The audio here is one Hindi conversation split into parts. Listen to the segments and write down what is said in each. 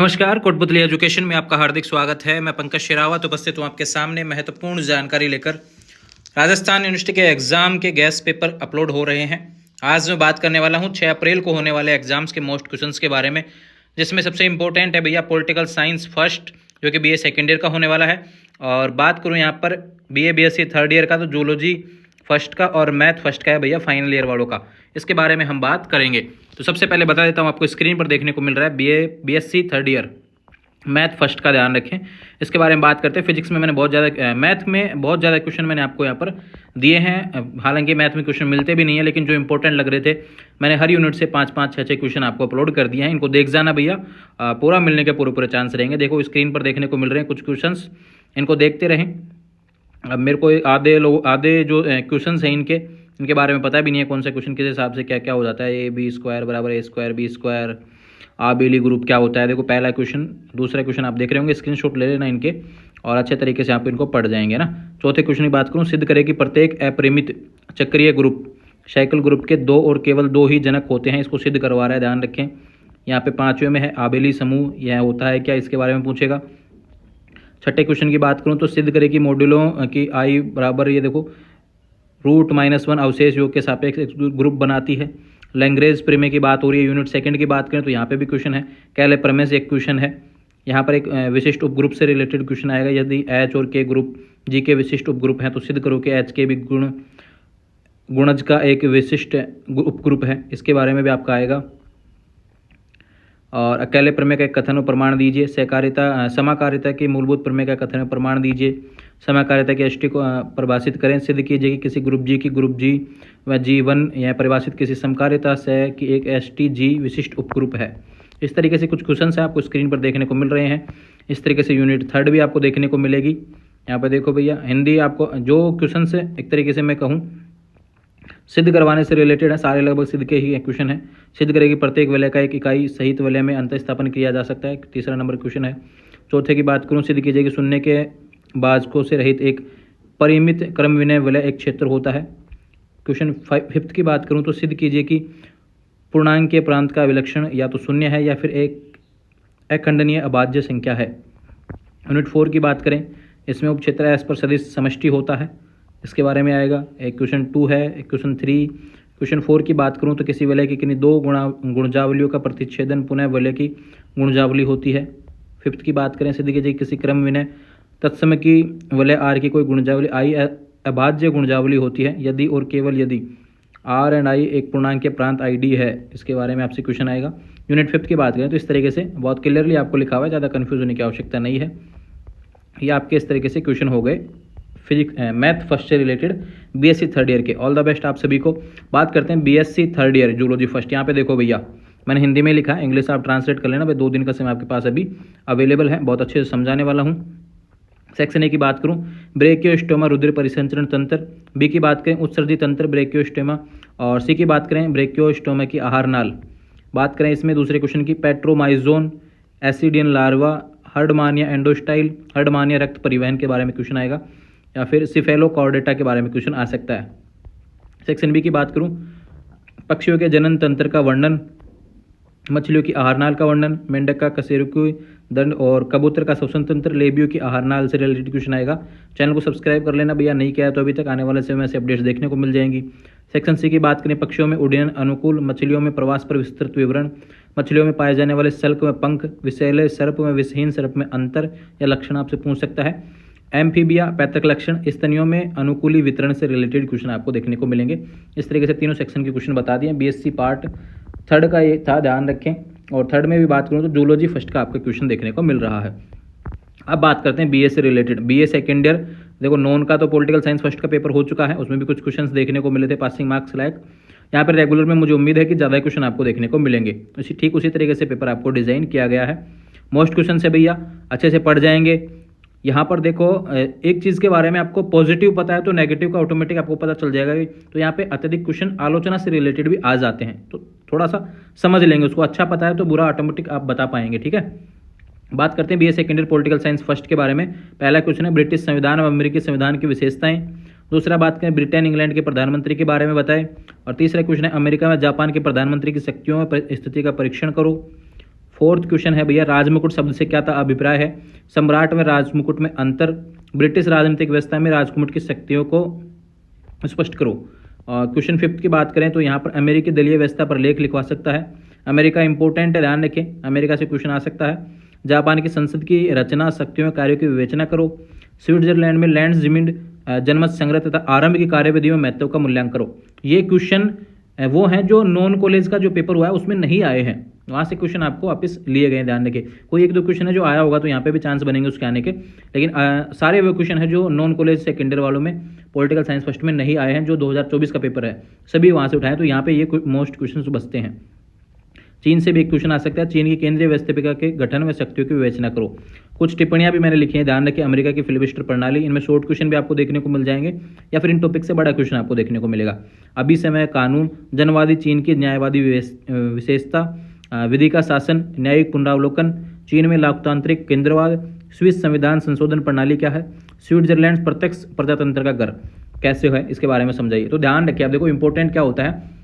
नमस्कार, कोटपुतली एजुकेशन में आपका हार्दिक स्वागत है। मैं पंकज शेरावत उपस्थित हूँ आपके सामने महत्वपूर्ण जानकारी लेकर। राजस्थान यूनिवर्सिटी के एग्जाम के गैस पेपर अपलोड हो रहे हैं। आज मैं बात करने वाला हूँ 6 अप्रैल को होने वाले एग्जाम्स के मोस्ट क्वेश्चंस के बारे में, जिसमें सबसे इंपॉर्टेंट है भैया पॉलिटिकल साइंस फर्स्ट, जो कि बीए सेकेंड ईयर का होने वाला है। और बात करूँ यहाँ पर बीए बीएससी थर्ड ईयर का, तो जूलॉजी फर्स्ट का और मैथ फर्स्ट का है भैया फाइनल ईयर वालों का। इसके बारे में हम बात करेंगे। तो सबसे पहले बता देता हूँ, आपको स्क्रीन पर देखने को मिल रहा है BA BSc third year math first का, ध्यान रखें। इसके बारे में बात करते हैं। फिजिक्स में मैंने बहुत ज़्यादा, मैथ में बहुत ज़्यादा क्वेश्चन मैंने आपको यहाँ पर दिए हैं। हालांकि मैथ में क्वेश्चन मिलते भी नहीं है, लेकिन जो इंपॉर्टेंट लग रहे थे मैंने हर यूनिट से 5-5, 6-6 क्वेश्चन आपको अपलोड कर दिए हैं। इनको देख जाना भैया, पूरा मिलने के पूरे चांस रहेंगे। देखो स्क्रीन पर देखने को मिल रहे हैं कुछ क्वेश्चन, इनको देखते रहें। अब मेरे को आधे जो क्वेश्चन हैं इनके बारे में पता भी नहीं है कौन सा क्वेश्चन किस हिसाब से क्या क्या हो जाता है। ए बी स्क्वायर बराबर ए स्क्वायर बी स्क्वायर, आबेली ग्रुप क्या होता है। देखो पहला क्वेश्चन, दूसरा क्वेश्चन आप देख रहे होंगे, स्क्रीनशॉट ले लेना इनके और अच्छे तरीके से आप इनको पढ़ जाएंगे ना। चौथे क्वेश्चन की बात करूँ, सिद्ध करें कि प्रत्येक अपरिमित चक्रीय ग्रुप साइकिल ग्रुप के 2 और केवल 2 ही जनक होते हैं। इसको सिद्ध करवा रहा है, ध्यान रखें। यहाँ पे 5वें में है आबेली समूह, यह होता है क्या, इसके बारे में पूछेगा। छठे क्वेश्चन की बात करूँ तो सिद्ध करें कि मॉड्यूलों की आई बराबर, ये देखो √-1 अवशेष योग के सापेक्ष एक ग्रुप बनाती है। लैग्रेंज प्रमेय की बात हो रही है। यूनिट सेकंड की बात करें तो यहाँ पे भी क्वेश्चन है। कैले प्रमेय से एक क्वेश्चन है। यहाँ पर एक विशिष्ट उपग्रुप से रिलेटेड क्वेश्चन आएगा। यदि एच और के ग्रुप जी के विशिष्ट उपग्रुप हैं तो सिद्ध करो कि एच के भी गुणज का एक विशिष्ट उपग्रुप है। इसके बारे में भी आपका आएगा। और अकेले प्रमेय का एक कथन और प्रमाण दीजिए। समाकारिता की मूलभूत प्रमेय का कथन और प्रमाण दीजिए। समाकारिता की अष्टि को परिभाषित करें। सिद्ध कीजिए कि किसी ग्रुप जी की ग्रुप जी व G1 यह परिभाषित किसी समकारिता से कि एक STG विशिष्ट उपग्रुप है। इस तरीके से कुछ क्वेश्चन हैं आपको स्क्रीन पर देखने को मिल रहे हैं। इस तरीके से यूनिट थर्ड भी आपको देखने को मिलेगी। यहाँ पर देखो भैया, हिंदी आपको जो क्वेश्चन है एक तरीके से मैं कहूँ सिद्ध करवाने से रिलेटेड है, सारे लगभग सिद्ध के ही क्वेश्चन है। सिद्ध करेगी प्रत्येक वलय का एक इकाई सहित वलय में अंतःस्थापन किया जा सकता है, तीसरा नंबर क्वेश्चन है। चौथे की बात करूँ, सिद्ध कीजिए कि शून्य के भाजकों से रहित एक परिमित क्रम विनय वलय एक क्षेत्र होता है। क्वेश्चन फिफ्थ की बात करूँ तो सिद्ध कीजिए कि पूर्णांक के प्रांत का विलक्षण या तो शून्य है या फिर एक अखंडनीय अभाज्य संख्या है। यूनिट 4 की बात करें, इसमें उपक्षेत्र एस पर सदिश समष्टि होता है, इसके बारे में आएगा। एक क्वेश्चन 2 है, एक क्वेश्चन 3। क्वेश्चन 4 की बात करूँ तो किसी वलय की किन्हीं 2 गुणजावलियों का प्रतिच्छेदन पुनः वलय की गुणजावली होती है। फिफ्थ की बात करें, सिद्ध कीजिए किसी क्रम विनय तत्सम की वलय आर की कोई गुणजावली आई अभाज्य गुणजावली होती है यदि और केवल यदि आर एंड आई एक पूर्णांक के प्रांत ID है। इसके बारे में आपसे क्वेश्चन आएगा। यूनिट 5 की बात करें तो इस तरीके से बहुत क्लियरली आपको लिखा हुआ है, ज़्यादा कन्फ्यूज होने की आवश्यकता नहीं है। ये आपके इस तरीके से क्वेश्चन हो गए फिजिक्स मैथ फर्स्ट से रिलेटेड बीएससी थर्ड ईयर के। ऑल द बेस्ट आप सभी को। बात करते हैं BSc third year zoology first. यहाँ पे देखो भैया, मैंने हिंदी में लिखा है, इंग्लिश आप ट्रांसलेट कर लेना भाई। 2 दिन का समय आपके पास अभी अवेलेबल है, बहुत अच्छे से समझाने वाला हूँ। सेक्शन ए की बात करूँ, ब्रेकियोस्टोमा रुधिर परिसंचरण तंत्र। बी की बात करें उत्सर्जी तंत्र ब्रेकियोस्टोमा। और सी की बात करें ब्रेकियोस्टोमा की आहार नाल। बात करें इसमें दूसरे क्वेश्चन की, Petromyzon ascidian larva Herdmania endostyle Herdmania रक्त परिवहन के बारे में क्वेश्चन आएगा, या फिर सिफेलोकॉर्डेटा के बारे में क्वेश्चन आ सकता है। सेक्शन बी की बात करूं, पक्षियों के जनन तंत्र का वर्णन, मछलियों की आहारनाल का वर्णन, मेंढक का कशेरुकी दंड और कबूतर का श्वसन तंत्र, लेबियों की आहारनाल से रिलेटेड क्वेश्चन आएगा। चैनल को सब्सक्राइब कर लेना भैया, नहीं किया है तो अभी तक, आने वाले समय से अपडेट्स देखने को मिल जाएंगी। सेक्शन सी की बात करें, पक्षियों में उड्डयन अनुकूल, मछलियों में प्रवास पर विस्तृत विवरण, मछलियों में पाए जाने वाले सल्क में पंख, विषैले सर्प में विषहीन सर्प में अंतर या लक्षण आपसे पूछ सकता है। एम्फीबिया पैतृक लक्षण, स्तनियों में अनुकूली वितरण से रिलेटेड क्वेश्चन आपको देखने को मिलेंगे। इस तरीके से तीनों सेक्शन के क्वेश्चन बता दिए। बीएससी पार्ट थर्ड का ये था, ध्यान रखें। और थर्ड में भी बात करूँ तो जूलॉजी फर्स्ट का आपका क्वेश्चन देखने को मिल रहा है। अब बात करते हैं बीए से रिलेटेड। बीए सेकेंड ईयर, देखो नॉन का तो पॉलिटिकल साइंस फर्स्ट का पेपर हो चुका है, उसमें भी कुछ क्वेश्चन देखने को मिले थे पासिंग मार्क्स लायक। यहाँ पर रेगुलर में मुझे उम्मीद है कि ज़्यादा क्वेश्चन आपको देखने को मिलेंगे। ठीक उसी तरीके से पेपर आपको डिजाइन किया गया है। मोस्ट क्वेश्चन से भैया अच्छे से पढ़ जाएंगे। यहाँ पर देखो एक चीज़ के बारे में आपको पॉजिटिव पता है तो नेगेटिव का ऑटोमेटिक आपको पता चल जाएगा। तो यहाँ पे अत्यधिक क्वेश्चन आलोचना से रिलेटेड भी आ जाते हैं, तो थोड़ा सा समझ लेंगे उसको। अच्छा पता है तो बुरा ऑटोमेटिक आप बता पाएंगे, ठीक है। बात करते हैं BA second year political science first के बारे में। पहला क्वेश्चन है ब्रिटिश संविधान और अमेरिकी संविधान की विशेषताएं। दूसरा बात करें ब्रिटेन इंग्लैंड के प्रधानमंत्री के बारे में बताएं। और तीसरा क्वेश्चन है अमेरिका में जापान के प्रधानमंत्री की शक्तियों में स्थिति का परीक्षण करो। फोर्थ क्वेश्चन है भैया, राजमुकुट शब्द से क्या था अभिप्राय है? सम्राट में राजमुकुट में अंतर, ब्रिटिश राजनीतिक व्यवस्था में राजमुकुट की शक्तियों को स्पष्ट करो। क्वेश्चन फिफ्थ की बात करें तो यहाँ पर अमेरिकी दलीय व्यवस्था पर लेख लिखवा सकता है। अमेरिका इंपॉर्टेंट है, ध्यान रखें, अमेरिका से क्वेश्चन आ सकता है। जापान की संसद की रचना, शक्तियों, कार्यों की विवेचना करो। स्विट्जरलैंड में लैंड जमीन जनमत संग्रह तथा आरंभ की कार्यविधि में महत्व का मूल्यांकन करो। ये क्वेश्चन वो हैं जो नॉन कॉलेज का जो पेपर हुआ है उसमें नहीं आए हैं, वहाँ से क्वेश्चन आपको वापस लिए गए, ध्यान रखें। कोई एक दो क्वेश्चन है जो आया होगा तो यहाँ पे भी चांस बनेंगे उसके आने के, लेकिन सारे वो क्वेश्चन है जो नॉन कॉलेज सेकेंड ईयर वालों में पॉलिटिकल साइंस फर्स्ट में नहीं आए हैं, जो 2024 का पेपर है सभी वहाँ से उठाए, तो यहाँ पे ये मोस्ट क्वेश्चन बचते हैं। चीन से भी एक क्वेश्चन आ सकता है, चीन की केंद्रीय व्यवस्थापिका के गठन में शक्तियों की विवेचना करो। कुछ टिप्पणियां भी मैंने लिखी हैं, ध्यान रखिए। अमेरिका की फिलिबस्टर प्रणाली, इनमें शॉर्ट क्वेश्चन भी आपको देखने को मिल जाएंगे या फिर इन टॉपिक से बड़ा क्वेश्चन आपको देखने को मिलेगा। अभी समय कानून, जनवादी चीन की न्यायवादी विशेषता, विधि का शासन, न्यायिक पुनरावलोकन, चीन में लोकतांत्रिक केंद्रवाद, स्विस संविधान संशोधन प्रणाली क्या है, स्विट्जरलैंड प्रत्यक्ष प्रजातंत्र का घर कैसे है, इसके बारे में समझाइए। तो ध्यान रखिए, आप देखो इंपॉर्टेंट क्या होता है,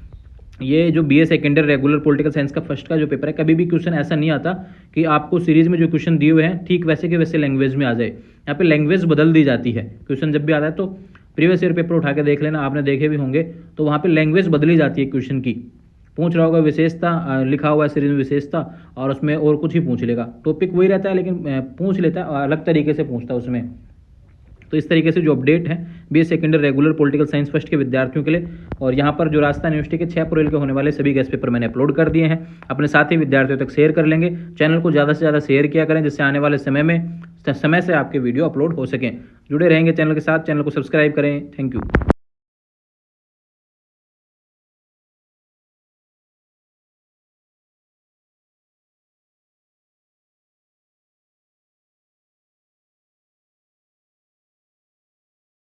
ये जो BA second year regular political science का फर्स्ट का जो पेपर है, कभी भी क्वेश्चन ऐसा नहीं आता कि आपको सीरीज में जो क्वेश्चन दिए हुए हैं ठीक वैसे के वैसे लैंग्वेज में आ जाए। यहाँ पे लैंग्वेज बदल दी जाती है, क्वेश्चन जब भी आता है तो प्रीवियस ईयर पेपर उठा के देख लेना, आपने देखे भी होंगे, तो वहाँ पे लैंग्वेज बदली जाती है क्वेश्चन की। पूछ रहा होगा विशेषता, लिखा हुआ है सीरीज में विशेषता, और उसमें और कुछ ही पूछ लेगा, टॉपिक वही रहता है लेकिन पूछ लेता है अलग तरीके से पूछता है उसमें। तो इस तरीके से जो अपडेट है BA second year regular political science first के विद्यार्थियों के लिए, और यहाँ पर जो राजस्थान यूनिवर्सिटी के 6 अप्रैल के होने वाले सभी गेस्ट पेपर मैंने अपलोड कर दिए हैं, अपने साथी विद्यार्थियों तक शेयर कर लेंगे। चैनल को ज़्यादा से ज़्यादा शेयर किया करें जिससे आने वाले समय से आपके वीडियो अपलोड हो सकें। जुड़े रहेंगे चैनल के साथ, चैनल को सब्सक्राइब करें। Thank you.